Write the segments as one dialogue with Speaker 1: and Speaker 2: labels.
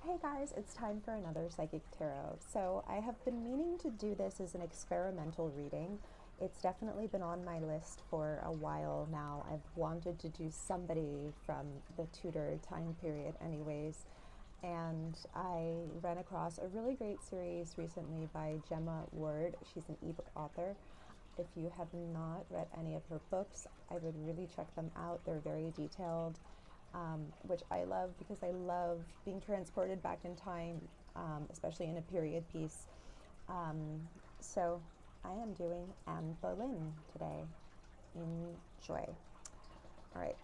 Speaker 1: Hey guys, it's time for another Psychic Tarot. So I have been meaning to do this as an experimental reading. It's definitely been on my list for a while now. I've wanted to do somebody from the Tudor time period anyways. And I ran across a really great series recently by Gemma. She's an ebook author. If you have not read any of her books, I would really check them out. They're very detailed. Which I love because I love being transported back in time, especially in a period piece. So I am doing ʻbʊlɪn today. Enjoy. All right.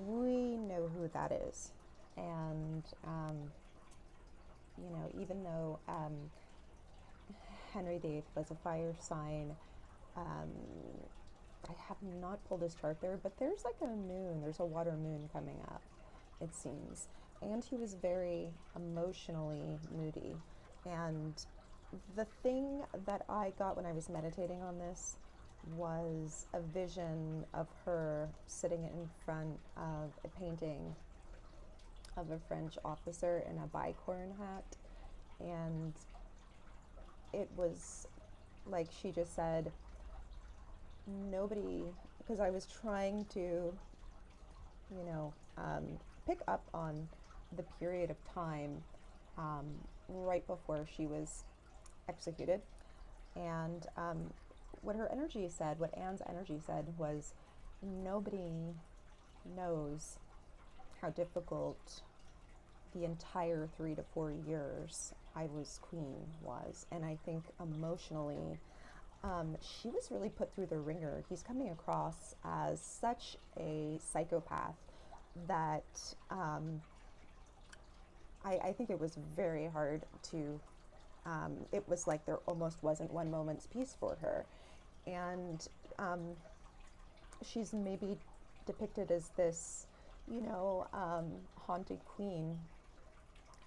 Speaker 1: We know who that is. And, you know, even though Henry VIII was a fire sign, I have not pulled his chart there, but there's like a moon, there's a water moon coming up, it seems. And he was very emotionally moody. And the thing that I got when I was meditating on this was a vision of her sitting in front of a painting of a French officer in a bicorn hat. And it was like she just said, nobody, because I was trying to, you know, pick up on the period of time right before she was executed. And what her energy said, what Anne's energy said was, nobody knows how difficult the entire 3 to 4 years I was queen was. And I think emotionally, she was really put through the ringer. He's coming across as such a psychopath that I think it was very hard to, it was like there almost wasn't one moment's peace for her. And she's maybe depicted as this, you know, haunted queen.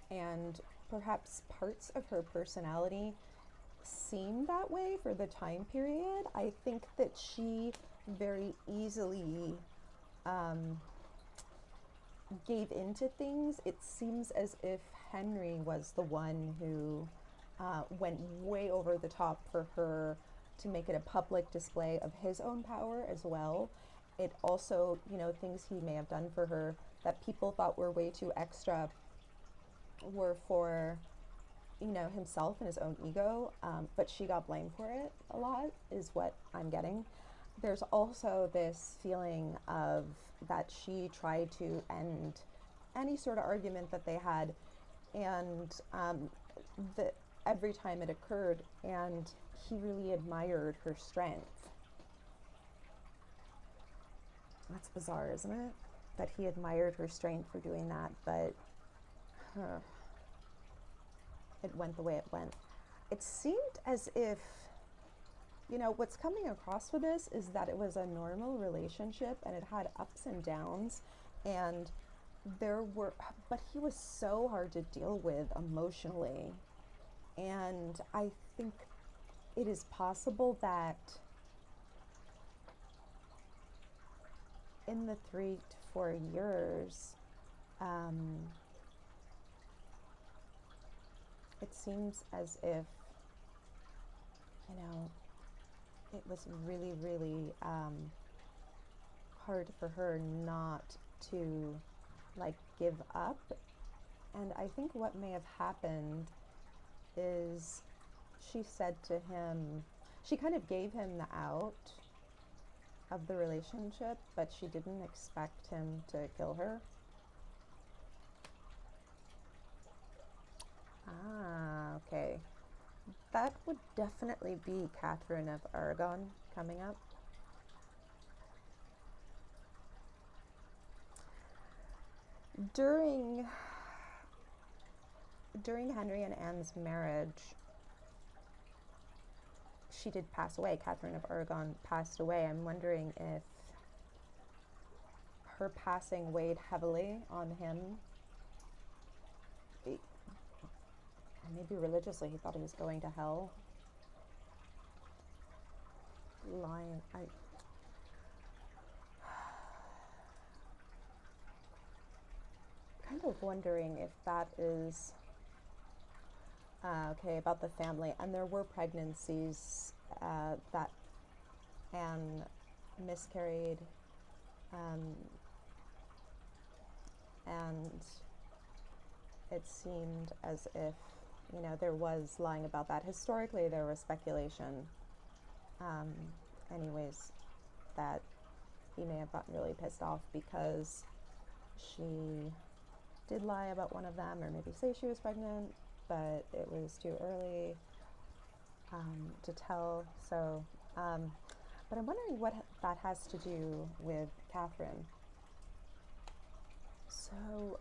Speaker 1: And perhaps parts of her personality seem that way for the time period. I think that she very easily gave into things. It seems as if Henry was the one who went way over the top for her to make it a public display of his own power as well. It also, you know, things he may have done for her that people thought were way too extra were for, you know, himself and his own ego, but she got blamed for it a lot, is what I'm getting. There's also this feeling of that she tried to end any sort of argument that they had, and every time it occurred, and he really admired her strength. That's bizarre, isn't it? That he admired her strength for doing that, but it went the way it went. It seemed as if, you know, what's coming across with this is that it was a normal relationship and it had ups and downs, and but he was so hard to deal with emotionally. And I think it is possible that in the 3 to 4 years, it seems as if, you know, it was really, really hard for her not to, like, give up. And I think what may have happened is she said to him, she kind of gave him the out of the relationship, but she didn't expect him to kill her. Okay. That would definitely be Catherine of Aragon coming up. During Henry and Anne's marriage, she did pass away. Catherine of Aragon passed away. I'm wondering if her passing weighed heavily on him. Maybe religiously, he thought he was going to hell. Lion, of wondering if that is okay about the family. And there were pregnancies that Anne miscarried, and it seemed as if, you know, there was lying about that. Historically, there was speculation, anyways, that he may have gotten really pissed off because she did lie about one of them, or maybe say she was pregnant, but it was too early to tell. So, but I'm wondering what that has to do with Catherine. So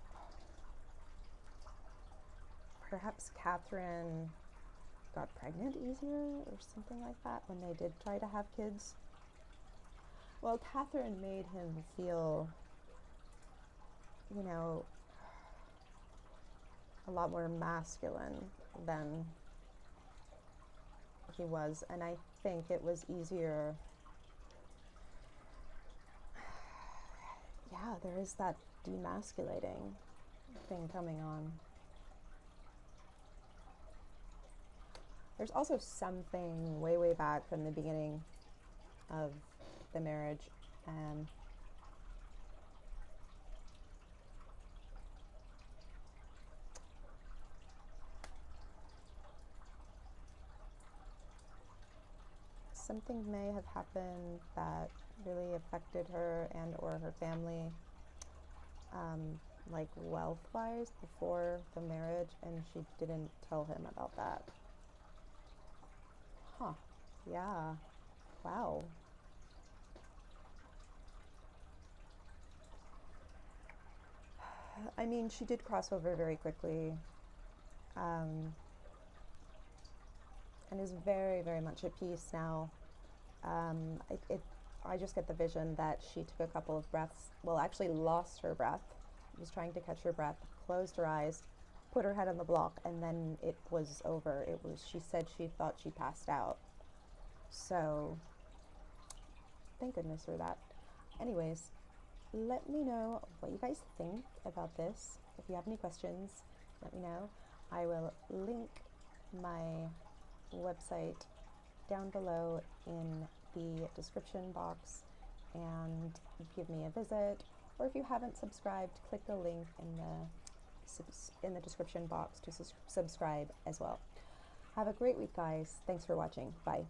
Speaker 1: perhaps Catherine got pregnant easier or something like that when they did try to have kids. Well, Catherine made him feel, you know, a lot more masculine than he was, and I think it was easier. Yeah, there is that demasculating thing coming on. There's also something way, way back from the beginning of the marriage, something may have happened that really affected her and or her family, like wealth-wise, before the marriage, and she didn't tell him about that. Huh. Yeah. Wow. I mean, she did cross over very quickly, and is very, very much at peace now. I just get the vision that she took a couple of breaths, well, actually lost her breath, was trying to catch her breath, closed her eyes, put her head on the block, and then it was over. She said she thought she passed out. So, thank goodness for that. Anyways, let me know what you guys think about this. If you have any questions, let me know. I will link my website down below in the description box, and give me a visit. Or if you haven't subscribed, click the link in the description box to subscribe as well. Have a great week, guys. Thanks for watching. Bye.